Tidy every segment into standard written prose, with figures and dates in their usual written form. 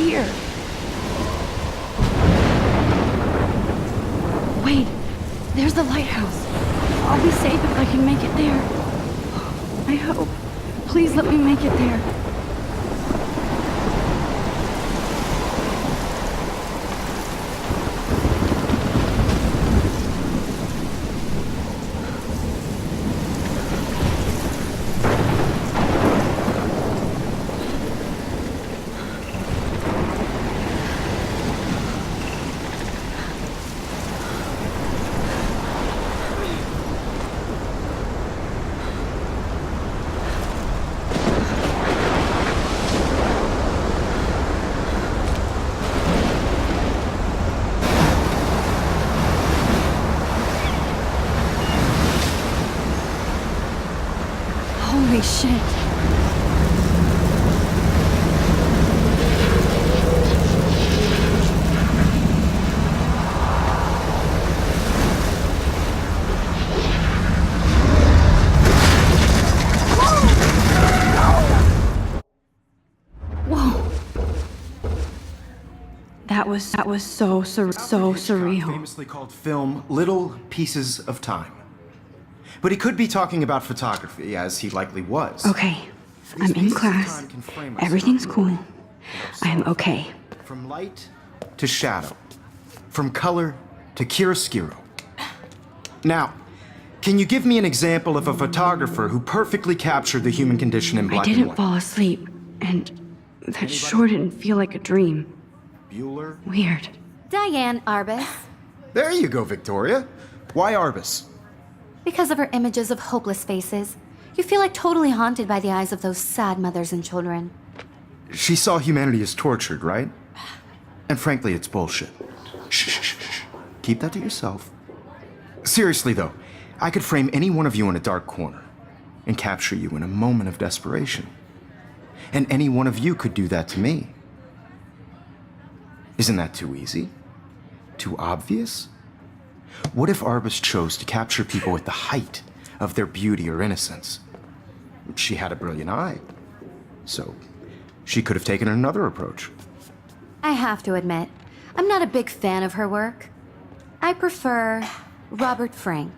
here. Wait, there's the lighthouse. I'll be safe if I can make it there. I hope. Please let me make it there. Holy shit. Whoa. That was so surreal. Famously called film Little Pieces of Time. But he could be talking about photography, as he likely was. Okay, I'm in class. Everything's cool. I'm okay. From light to shadow. From color to chiaroscuro. Now, can you give me an example of a photographer who perfectly captured the human condition in black and I didn't white? fall asleep, and that sure didn't feel like a dream. Bueller? Weird. Diane Arbus. There you go, Victoria. Why Arbus? Because of her images of hopeless faces, you feel like totally haunted by the eyes of those sad mothers and children. She saw humanity as tortured, right? And frankly, it's bullshit. Shh, shh, shh, shh. Keep that to yourself. Seriously, though, I could frame any one of you in a dark corner and capture you in a moment of desperation. And any one of you could do that to me. Isn't that too easy? Too obvious? What if Arbus chose to capture people at the height of their beauty or innocence? She had a brilliant eye, so she could have taken another approach. I have to admit, I'm not a big fan of her work. I prefer Robert Frank.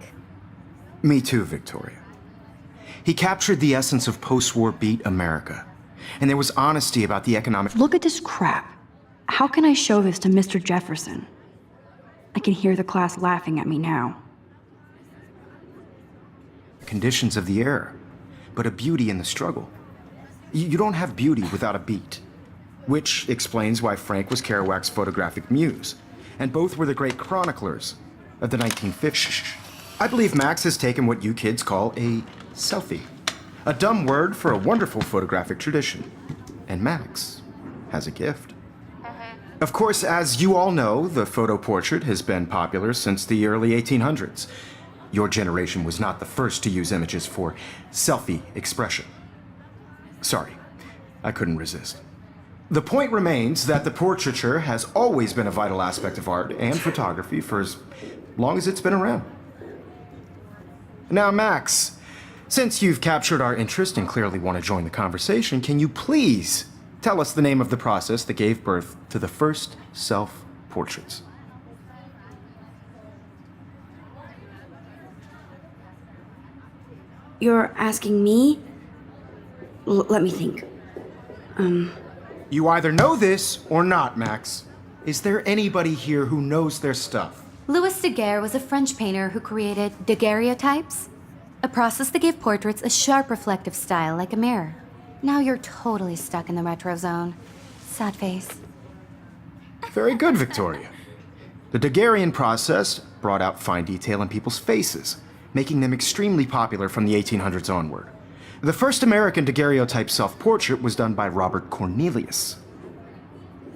Me too, Victoria. He captured the essence of post-war beat America, and there was honesty about the economic... Look at this crap. How can I show this to Mr. Jefferson? I can hear the class laughing at me now. conditions of the era, but a beauty in the struggle. You don't have beauty without a beat. Which explains why Frank was Kerouac's photographic muse, and both were the great chroniclers of the 1950s. I believe Max has taken what you kids call a selfie, a dumb word for a wonderful photographic tradition. And Max has a gift. Of course, as you all know, the photo portrait has been popular since the early 1800s. Your generation was not the first to use images for selfie expression. Sorry, I couldn't resist. The point remains that the portraiture has always been a vital aspect of art and photography for as long as it's been around. Now, Max, since you've captured our interest and clearly want to join the conversation, can you please tell us the name of the process that gave birth to the first self-portraits? You're asking me? Let me think. You either know this or not, Max. Is there anybody here who knows their stuff? Louis Daguerre was a French painter who created daguerreotypes, a process that gave portraits a sharp reflective style like a mirror. Now you're totally stuck in the retro zone. Sad face. Very good, Victoria. The Daguerrean process brought out fine detail in people's faces, making them extremely popular from the 1800s onward. The first American daguerreotype self-portrait was done by Robert Cornelius.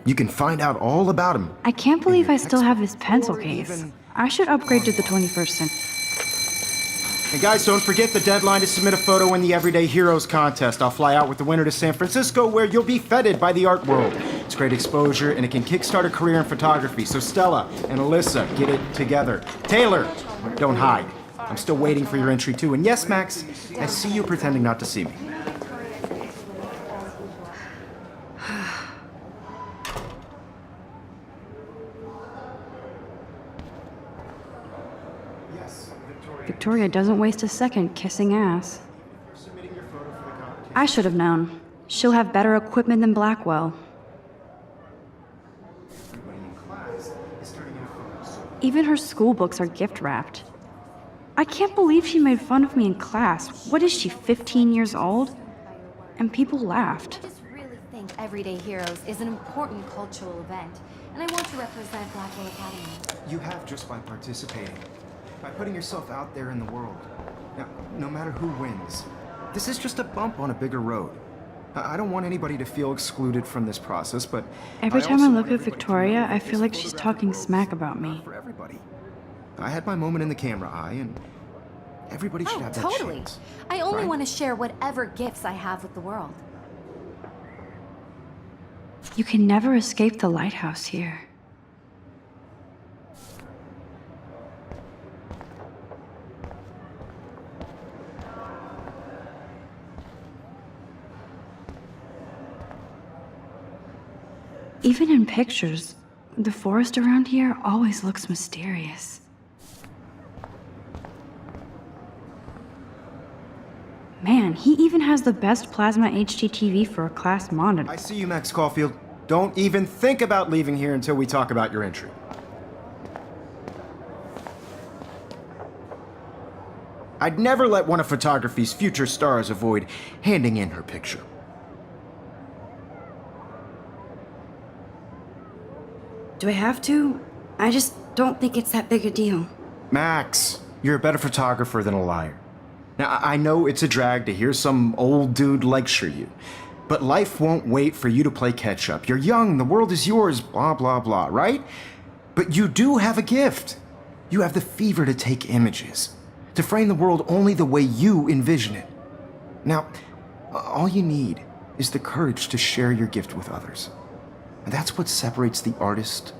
You can find out all about him. I can't believe I still have this pencil case. I should upgrade to the 21st century. And guys, don't forget the deadline to submit a photo in the Everyday Heroes contest. I'll fly out with the winner to San Francisco, where you'll be feted by the art world. It's great exposure, and it can kickstart a career in photography. So Stella and Alyssa, get it together. Taylor, don't hide. I'm still waiting for your entry too. And yes, Max, I see you pretending not to see me. Victoria doesn't waste a second kissing ass. I should have known. She'll have better equipment than Blackwell. Even her school books are gift-wrapped. I can't believe she made fun of me in class. What is she, 15 years old? And people laughed. I just really think Everyday Heroes is an important cultural event, and I want to represent Blackwell Academy. You have just by participating, by putting yourself out there in the world. Now, no matter who wins, this is just a bump on a bigger road. I don't want anybody to feel excluded from this process, but Every time I also look want at everybody to Victoria, know I that feel this like she's photograph talking was smack about me. for everybody. I had my moment in the camera eye, and everybody should have that Totally. chance. I only right? want to share whatever gifts I have with the world. You can never escape the lighthouse here. Even in pictures, the forest around here always looks mysterious. Man, he even has the best plasma HDTV for a class monitor. I see you, Max Caulfield. Don't even think about leaving here until we talk about your entry. I'd never let one of photography's future stars avoid handing in her picture. Do I have to? I just don't think it's that big a deal. Max, you're a better photographer than a liar. Now, I know it's a drag to hear some old dude lecture you, but life won't wait for you to play catch up. You're young, the world is yours, blah, blah, blah, right? But you do have a gift. You have the fever to take images, to frame the world only the way you envision it. Now, all you need is the courage to share your gift with others. And that's what separates the artist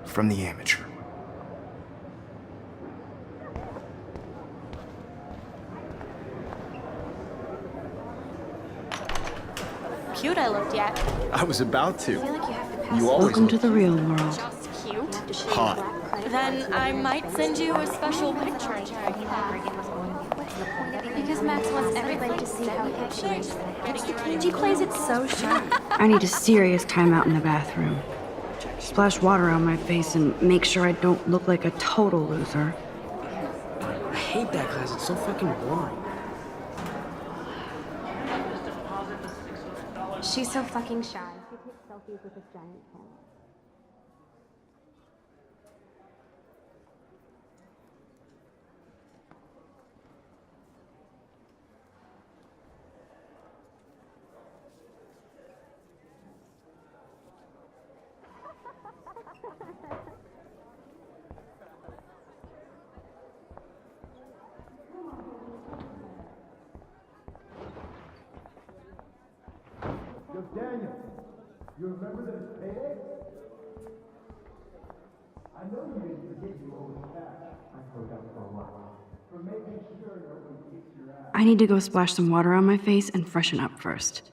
from the amateur. Cute I looked yet. I was about to. I feel like you have to pass You always Welcome to look the real world. just cute. hot. Then I might send you a special picture. Because Max wants everybody to see how hip she is. She plays it so sharp. I need a serious timeout in the bathroom. Splash water on my face and make sure I don't look like a total loser. I hate that class, it's so fucking boring. She's so fucking shy. She takes selfies with this giant camera. Yo, Daniel, you remember that it's payday? I know you didn't forget you owed us back. I forgot for a while. For making sure nobody kicks your ass. I need to go splash some water on my face and freshen up first.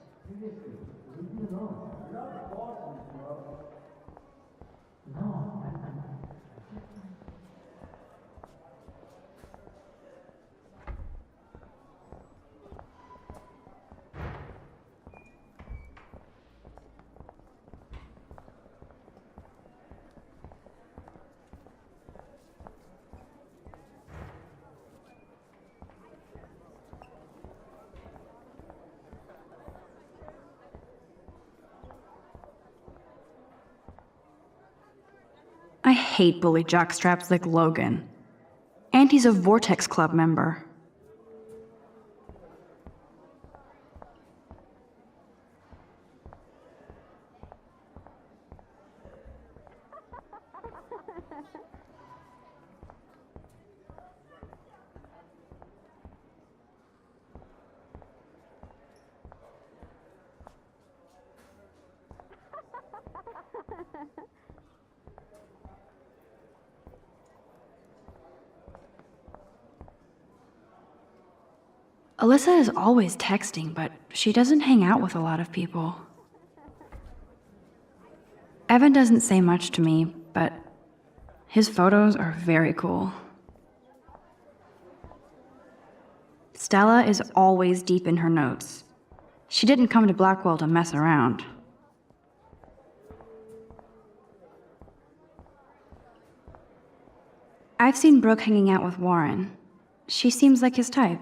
I hate bully jockstraps like Logan. And he's a Vortex Club member. Alyssa is always texting, but she doesn't hang out with a lot of people. Evan doesn't say much to me, but his photos are very cool. Stella is always deep in her notes. She didn't come to Blackwell to mess around. I've seen Brooke hanging out with Warren. She seems like his type.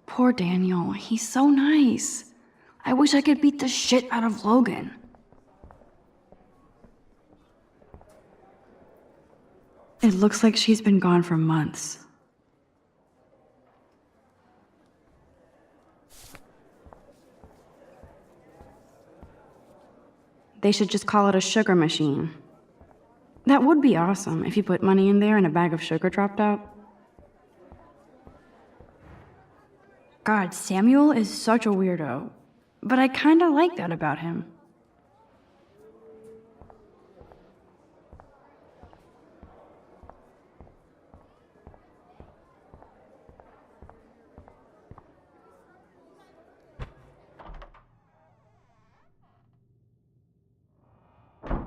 Poor Daniel, he's so nice. I wish I could beat the shit out of Logan. It looks like she's been gone for months. They should just call it a sugar machine. That would be awesome if you put money in there and a bag of sugar dropped out. God, Samuel is such a weirdo, but I kinda like that about him.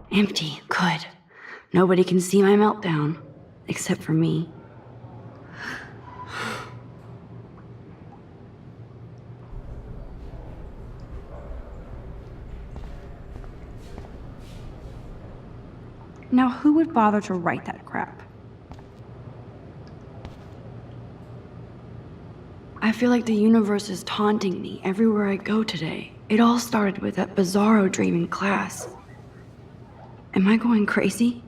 Empty, good. Nobody can see my meltdown, except for me. Now, who would bother to write that crap? I feel like the universe is taunting me everywhere I go today. It all started with that bizarro dream in class. Am I going crazy?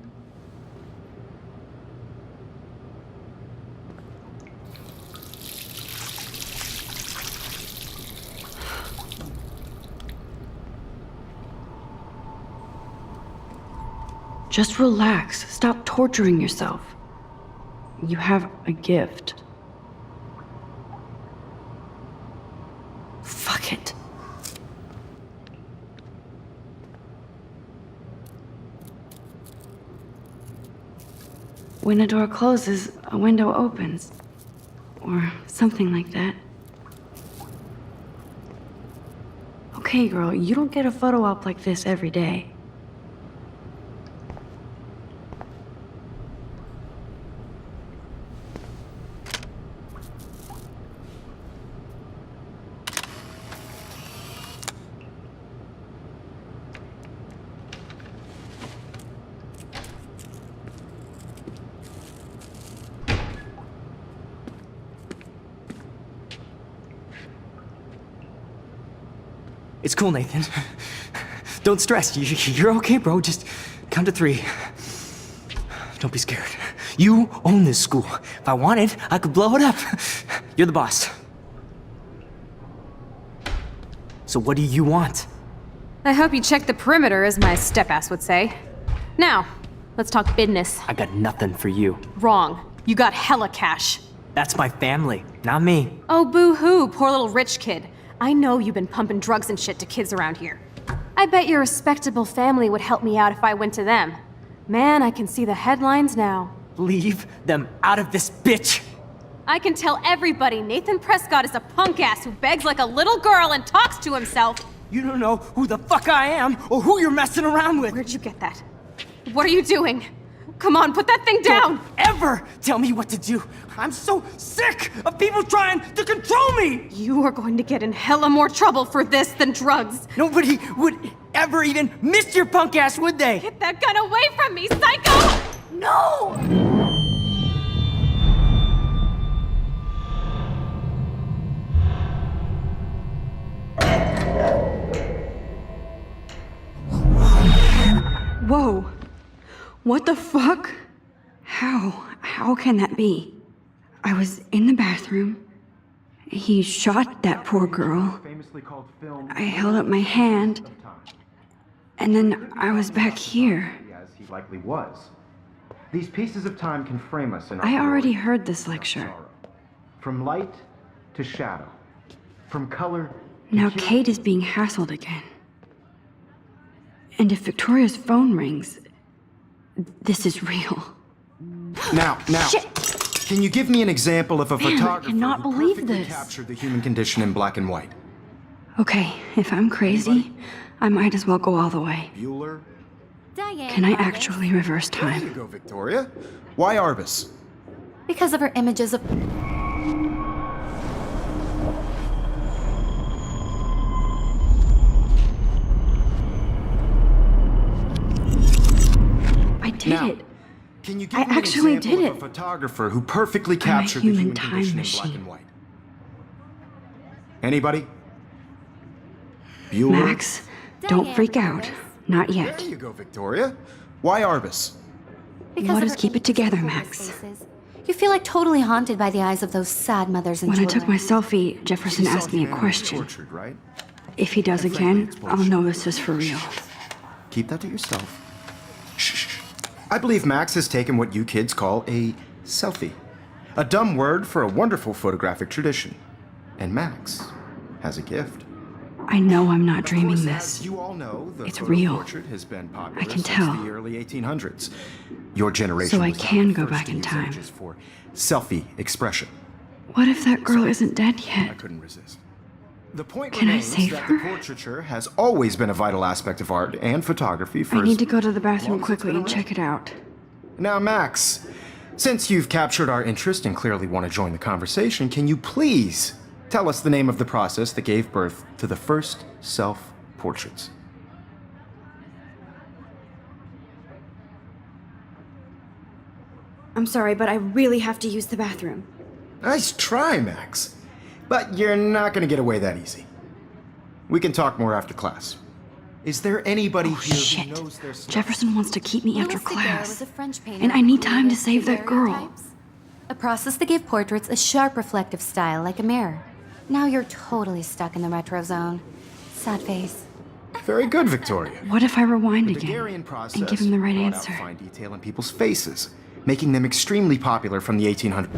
Just relax. Stop torturing yourself. You have a gift. Fuck it. When a door closes, a window opens. Or something like that. Okay, girl, you don't get a photo op like this every day. It's cool, Nathan. Don't stress. You're okay, bro. Just count to 3. Don't be scared. You own this school. If I wanted, I could blow it up. You're the boss. So what do you want? I hope you checked the perimeter, as my step-ass would say. Now, let's talk business. I got nothing for you. Wrong. You got hella cash. That's my family, not me. Oh, boo-hoo, poor little rich kid. I know you've been pumping drugs and shit to kids around here. I bet your respectable family would help me out if I went to them. Man, I can see the headlines now. Leave them out of this bitch! I can tell everybody Nathan Prescott is a punk ass who begs like a little girl and talks to himself. You don't know who the fuck I am or who you're messing around with. Where'd you get that? What are you doing? Come on, put that thing down! Don't ever tell me what to do. I'm so sick of people trying to control me! You are going to get in hella more trouble for this than drugs. Nobody would ever even miss your punk ass, would they? Get that gun away from me, psycho! No! Whoa. What the fuck? How can that be? I was in the bathroom. He shot that poor girl. I held up my hand. And then I was back here. As he likely was. These pieces of time can frame us in our I already glory heard this and lecture. sorrow. From light to shadow. From color to Now hue. Kate is being hassled again. And if Victoria's phone rings, this is real. Now, Shit. can you give me an example of a Man, I photographer cannot who believe perfectly this. captured the human condition in black and white? Okay, if I'm crazy, I might as well go all the way. Bueller? Diane Can I Arbus. actually reverse There you time? go, Victoria. Why Arbus? Because of her images of... I did Now, it. Can you give I me an actually example did of it. a photographer who perfectly captured the human human time condition in machine. black and white? Anybody? Bueller? Max, don't Diane freak out. Arbus. Not There yet. you go, Victoria. Why Arbus? Because Let of us her keep it images of together, hopeless Max. faces. You feel like totally haunted by the eyes of those sad mothers and When I children. took my selfie, Jefferson She saw asked me a Hannah question. Tortured, right? If he does And frankly, again, it's I'll bullshit. know this is for real. Keep that to yourself. Shh. I believe Max has taken what you kids call a selfie. A dumb word for a wonderful photographic tradition. And Max has a gift. I know I'm not Of dreaming course, this. As you all know, the It's photo real. portrait has been popular I can since tell. the early 1800s. Your generation So I was not can the go first back to in use time. images for selfie expression. What if that girl isn't dead I yet? couldn't resist. The point Can I remains save that her? the portraiture has always been a vital aspect of art and photography for I as need to go to the long bathroom as it's quickly been and around. check it out. Now, Max, since you've captured our interest and clearly want to join the conversation, can you please tell us the name of the process that gave birth to the first self-portraits? I'm sorry, but I really have to use the bathroom. Nice try, Max. But you're not going to get away that easy. We can talk more after class. Is there anybody Oh, here shit. who knows their stuff? Jefferson wants to keep me after Louis Daguerre class. was a French painter And I who need time to created save that girl. daguerreotypes, a process that gave portraits a sharp reflective style like a mirror. Now you're totally stuck in the retro zone. Sad face. Very good, Victoria. What if I rewind The again Daguerrean process and give him the right brought out answer? fine detail in people's faces, making them extremely popular from the 1800s.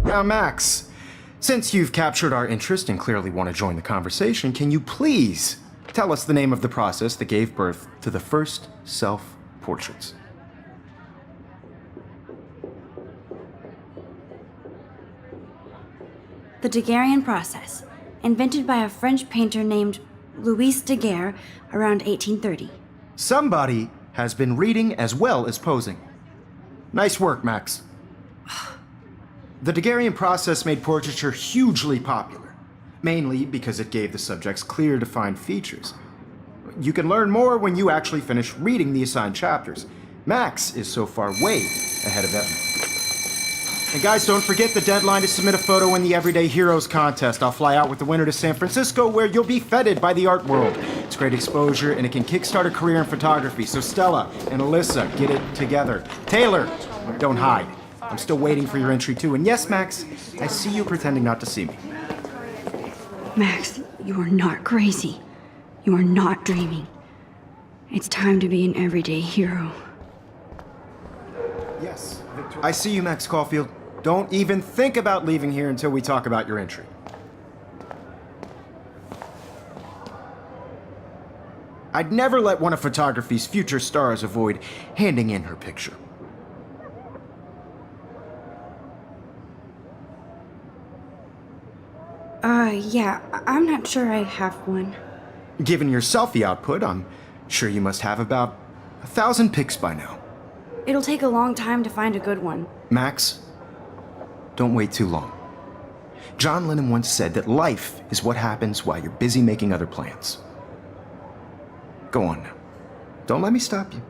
Now, Max, since you've captured our interest and clearly want to join the conversation, can you please tell us the name of the process that gave birth to the first self-portraits? The Daguerrean process, invented by a French painter named Louis Daguerre around 1830. Somebody has been reading as well as posing. Nice work, Max. The Daguerrean process made portraiture hugely popular, mainly because it gave the subjects clear, defined features. You can learn more when you actually finish reading the assigned chapters. Max is so far way ahead of Evan. And guys, don't forget the deadline to submit a photo in the Everyday Heroes contest. I'll fly out with the winner to San Francisco, where you'll be feted by the art world. It's great exposure, and it can kickstart a career in photography. So Stella and Alyssa, get it together. Taylor, don't hide. I'm still waiting for your entry too. And yes, Max, I see you pretending not to see me. Max, you are not crazy. You are not dreaming. It's time to be an everyday hero. Yes, Victoria. I see you, Max Caulfield. Don't even think about leaving here until we talk about your entry. I'd never let one of photography's future stars avoid handing in her picture. Yeah, I'm not sure I have one. Given your selfie output, I'm sure you must have about 1,000 pics by now. It'll take a long time to find a good one. Max, don't wait too long. John Lennon once said that life is what happens while you're busy making other plans. Go on now. Don't let me stop you.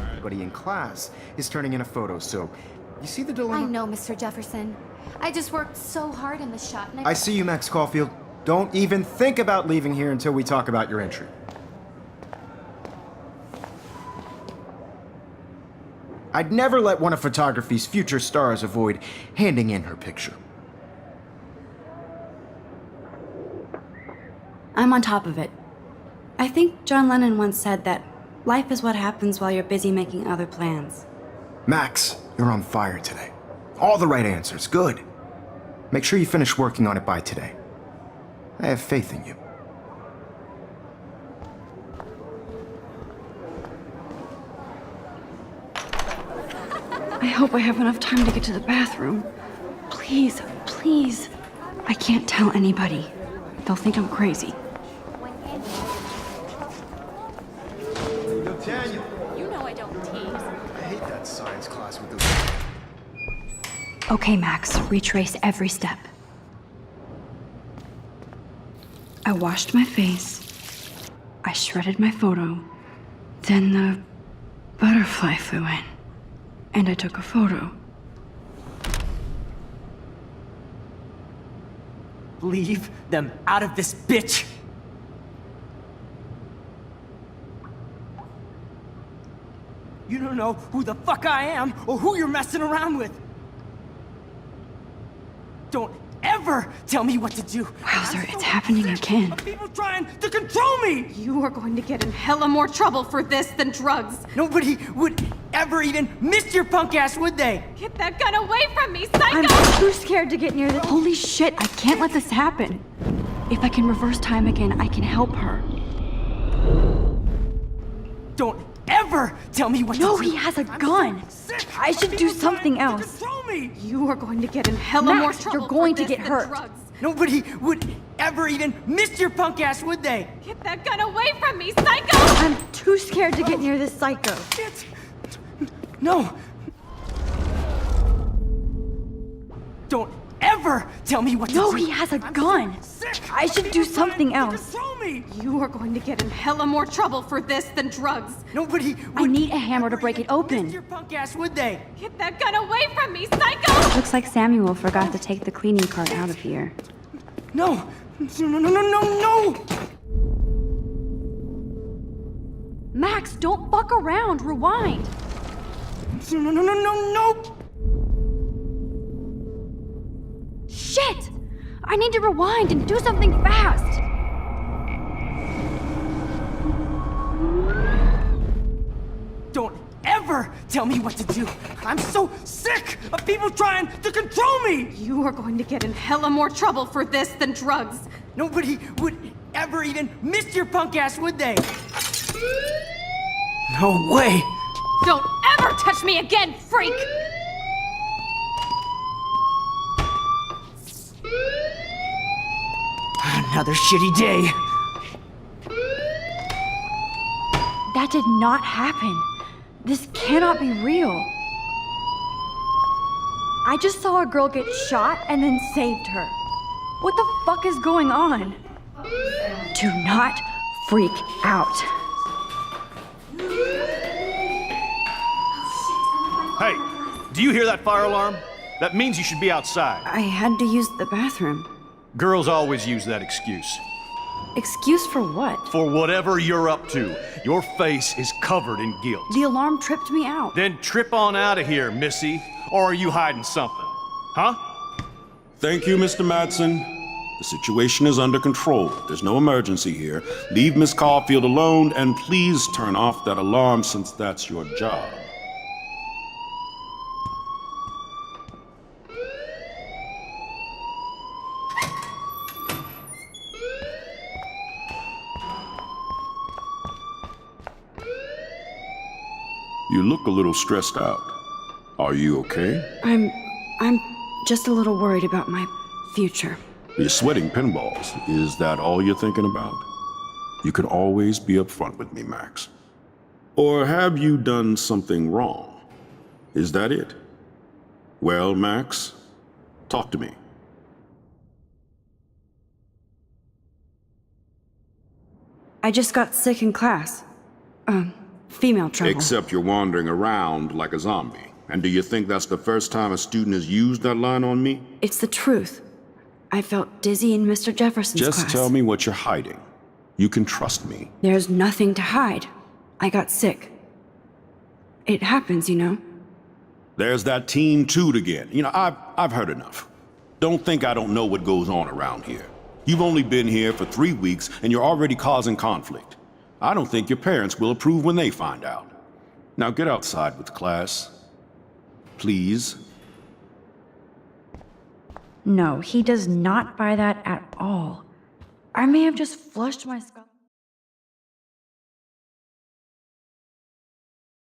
Everybody in class is turning in a photo, so you see the dilemma? I know, Mr. Jefferson. I just worked so hard in the shot, and I see you, Max Caulfield. Don't even think about leaving here until we talk about your entry. I'd never let one of photography's future stars avoid handing in her picture. I'm on top of it. I think John Lennon once said that life is what happens while you're busy making other plans. Max, you're on fire today. All the right answers, good. Make sure you finish working on it by today. I have faith in you. I hope I have enough time to get to the bathroom. Please, please. I can't tell anybody. They'll think I'm crazy. Daniel, You know I don't tease. I hate that science class with the... Okay, Max, retrace every step. I washed my face. I shredded my photo. Then the butterfly flew in. And I took a photo. Leave them out of this bitch! You don't know who the fuck I am or who you're messing around with. Don't ever tell me what to do. Wowzer, it's happening again. People trying to control me! You are going to get in hella more trouble for this than drugs. Nobody would ever even miss your punk ass, would they? Get that gun away from me, psycho! I'm too scared to get near this. Holy shit, I can't let this happen. If I can reverse time again, I can help her. Don't ever tell me what No, to do. he has a I'm gun. so sick I of should people do something trying else. to control me. You are going to get in hella more Max, trouble you're going for to this get than hurt. drugs. Nobody would ever even miss your punk ass, would they? Get that gun away from me, psycho! I'm too scared to get near this psycho. Shit. No. Don't ever tell me what to No, do. he has a I'm gun. so sick I of should do people something trying to else. control me. You are going to get in hella more trouble for this than drugs. Nobody I would need a hammer to ever break it even open. miss your punk ass, would they? Get that gun away from me, psycho! Looks like Samuel forgot to take the cleaning cart out of here. No. No. Max, don't fuck around. Rewind. No. Shit! I need to rewind and do something fast. Don't ever tell me what to do. I'm so sick of people trying to control me. You are going to get in hella more trouble for this than drugs. Nobody would ever even miss your punk ass, would they? No way. Don't ever touch me again, freak! Another shitty day. That did not happen. This cannot be real. I just saw a girl get shot and then saved her. What the fuck is going on? Do not freak out. Hey, do you hear that fire alarm? That means you should be outside. I had to use the bathroom. Girls always use that excuse. Excuse for what? For whatever you're up to, your face is covered in guilt. The alarm tripped me out. Then trip on out of here, Missy. Or are you hiding something? Huh? Thank you, Mr. Madsen. The situation is under control. There's no emergency here. Leave Miss Caulfield alone, and please turn off that alarm since that's your job. You look a little stressed out. Are you okay? I'm just a little worried about my future. You're sweating pinballs. Is that all you're thinking about? You can always be upfront with me, Max. Or have you done something wrong? Is that it? Well, Max, talk to me. I just got sick in class. Female trouble. Except you're wandering around like a zombie. And do you think that's the first time a student has used that line on me? It's the truth. I felt dizzy in Mr. Jefferson's class. Just tell me what you're hiding. You can trust me. There's nothing to hide. I got sick. It happens, you know. There's that Team Toot again. You know, I've heard enough. Don't think I don't know what goes on around here. You've only been here for 3 weeks and you're already causing conflict. I don't think your parents will approve when they find out. Now get outside with class. Please. No, he does not buy that at all. I may have just flushed my skull.